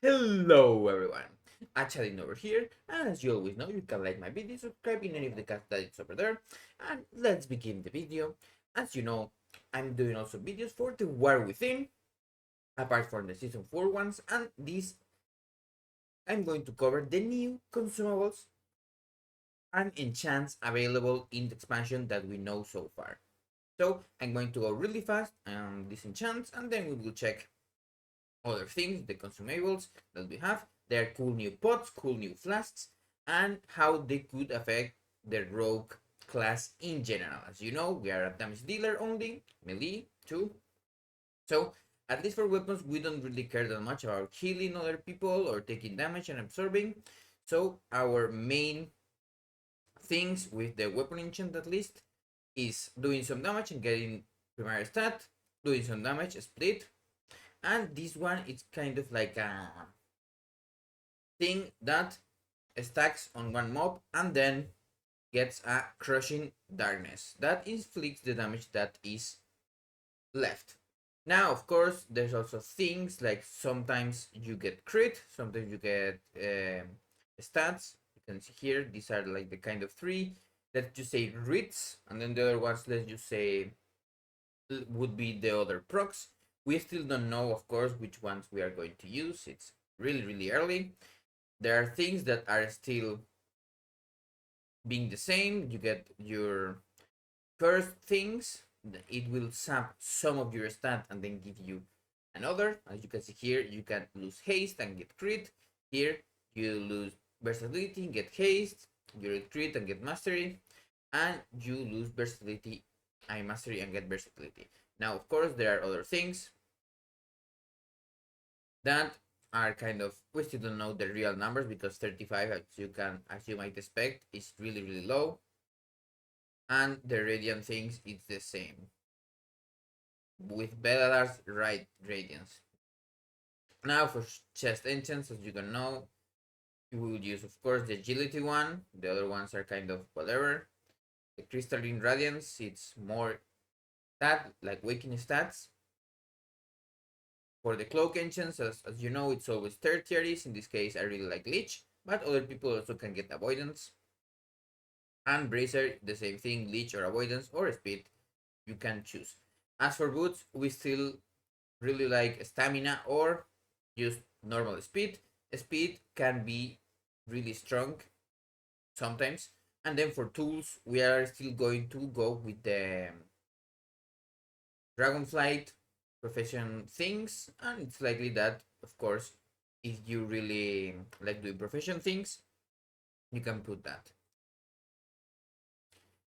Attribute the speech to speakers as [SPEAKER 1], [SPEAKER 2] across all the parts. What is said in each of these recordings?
[SPEAKER 1] Hello everyone, Hachadino over here, and as you always know, you can like my video, subscribe in any of the cast that it's over there, and let's begin the video. As you know, I'm doing also videos for the War Within, apart from the Season 4 ones, and this I'm going to cover the new consumables and enchants available in the expansion that we know so far. So I'm going to go really fast on these enchants, and then we will check other things, the consumables that we have, their cool new pots, cool new flasks, and how they could affect the rogue class in general. As you know, we are a damage dealer only, melee too. So at least for weapons, we don't really care that much about healing other people or taking damage and absorbing. So our main things with the weapon enchant at least is doing some damage and getting primary stat, doing some damage, split, and this one it's kind of like a thing that stacks on one mob and then gets a crushing darkness that inflicts the damage that is left. Now of course there's also things like sometimes you get crit, sometimes you get stats. You can see here these are like the kind of three. Let's just say writs, and then the other ones let's just say would be the other procs. We still don't know, of course, which ones we are going to use. It's really early. There are things that are still being the same. You get your first things. It will sap some of your stat and then give you another. As you can see here, you can lose haste and get crit. Here, you lose versatility and get haste. You retreat and get mastery. And you lose versatility and mastery and get versatility. Now, of course, there are other things that are kind of, we still don't know the real numbers because 35, as you might expect, is really low, and the radiant things it's the same with Belalar's right radiance. Now for chest enchants, as you can know, we will use of course the agility one. The other ones are kind of whatever. The crystalline radiance, it's more that like waking stats. For the cloak enchants, as you know, it's always tertiaries. In this case, I really like Leech, but other people also can get avoidance. And Bracer, the same thing, Leech or avoidance or speed, you can choose. As for boots, we still really like stamina or just normal speed. Speed can be really strong sometimes. And then for tools, we are still going to go with the Dragonflight profession things, and it's likely that of course if you really like doing profession things you can put that.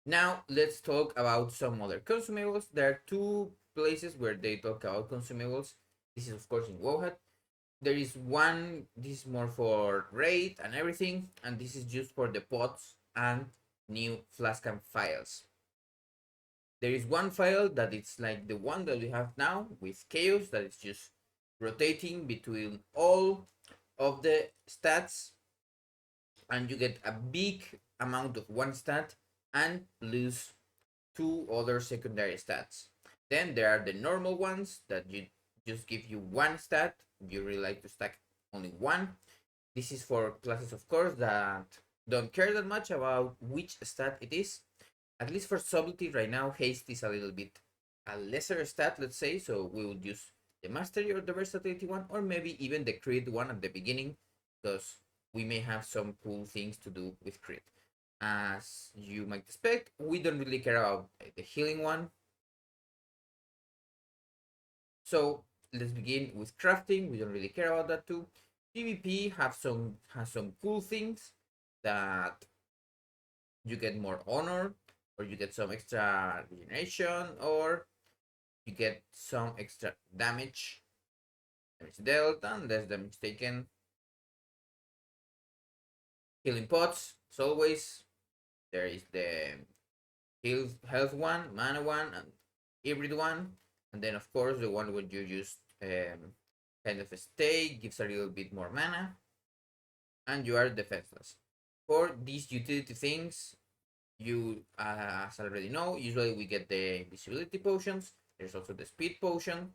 [SPEAKER 1] Now let's talk about some other consumables. There are two places where they talk about consumables. This is of course in Wohat. There is one, this is more for raid and everything, and this is just for the pots and new flask and files. There is one file that it's like the one that we have now with chaos, that is just rotating between all of the stats, and you get a big amount of one stat and lose two other secondary stats. Then there are the normal ones that you just give you one stat. You really like to stack only one. This is for classes of course that don't care that much about which stat it is. At least for subtlety right now, haste is a little bit a lesser stat, let's say, so we would use the mastery or the versatility one, or maybe even the crit one at the beginning, because we may have some cool things to do with crit. As you might expect, we don't really care about the healing one. So let's begin with crafting. We don't really care about that too. PvP has some cool things that you get more honor, or you get some extra regeneration, or you get some extra damage dealt and less damage taken. Healing pots, as always, there is the health one, mana one, and hybrid one, and then of course the one where you use kind of a stay, gives a little bit more mana, and you are defenseless. For these utility things, you as I already know, usually we get the invisibility potions. There's also the speed potion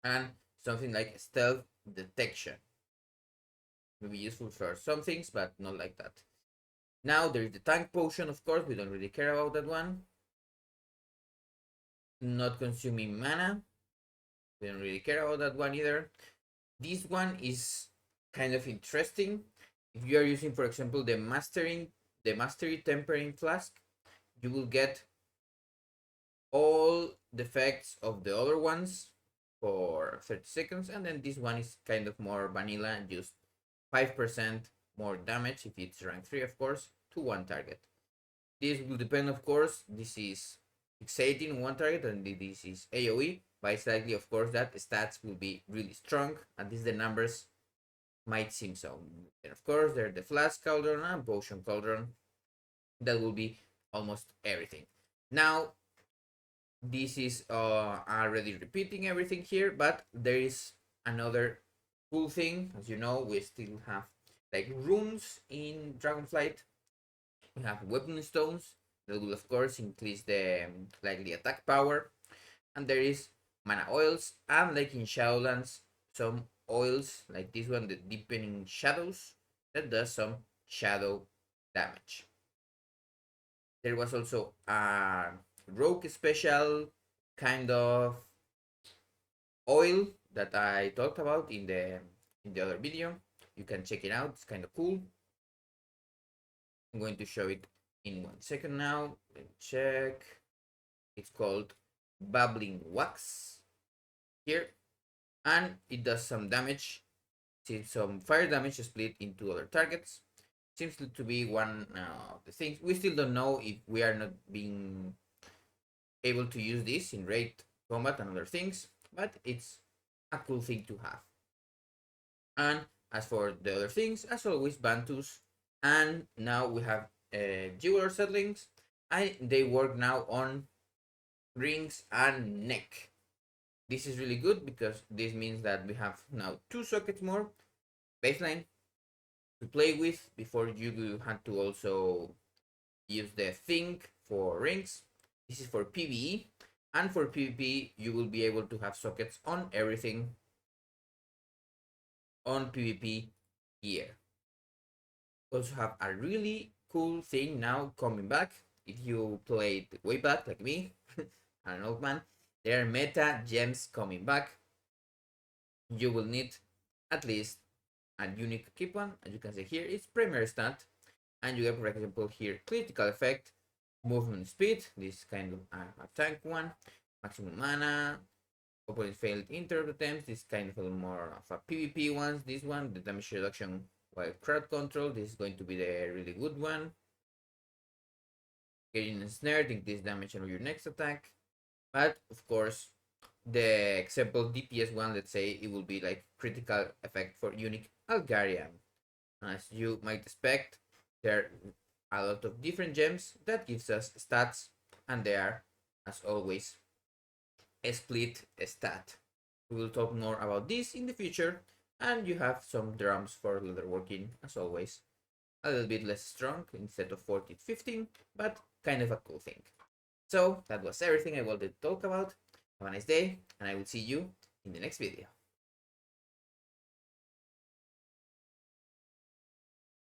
[SPEAKER 1] and something like stealth detection. Will be useful for some things, but not like that. Now there is the tank potion, of course, we don't really care about that one. Not consuming mana, we don't really care about that one either. This one is kind of interesting. If you are using, for example, the mastery tempering flask, you will get all the effects of the other ones for 30 seconds, and then this one is kind of more vanilla, just 5% more damage if it's rank 3, of course, to one target. This will depend, of course. This is fixating one target, and this is AoE. But it's likely, of course, that stats will be really strong, at least the numbers might seem so. And of course, there's the Flask Cauldron and Potion Cauldron. That will be almost everything. Now, this is already repeating everything here, but there is another cool thing. As you know, we still have like runes in Dragonflight. We have weapon stones that will, of course, increase the likely attack power. And there is mana oils, and like in Shadowlands, some oils like this one, the deepening shadows, that does some shadow damage. There was also a rogue special kind of oil that I talked about in the other video. You can check it out, it's kind of cool. I'm going to show it in 1 second now. Let me check. It's called Bubbling Wax here, and it does some damage. See some fire damage split into other targets. Seems to be one of the things. We still don't know if we are not being able to use this in raid combat and other things, but it's a cool thing to have. And as for the other things, as always, Bantus, and now we have jeweler settlings, and they work now on rings and neck. This is really good because this means that we have now 2 sockets more baseline to play with before you had to also use the thing for rings. This is for PvE, and for PvP you will be able to have sockets on everything on PvP gear. Also have a really cool thing now coming back. If you played way back like me, an old man, there are meta gems coming back. You will need at least a unique keep one. As you can see here, it's primary stat, and you get, for example, here critical effect, movement speed. This kind of a tank one, maximum mana. Opponent failed interrupt attempts. This kind of a little more of a PvP ones. This one, the damage reduction while crowd control. This is going to be the really good one. Getting ensnared, increase damage on your next attack. But of course, the example DPS one, let's say it will be like critical effect for unique Algarian. As you might expect, there are a lot of different gems that gives us stats, and they are, as always, a split stat. We will talk more about this in the future, and you have some drums for leatherworking, as always. A little bit less strong instead of 14, 15, but kind of a cool thing. So that was everything I wanted to talk about. Have a nice day, and I will see you in the next video.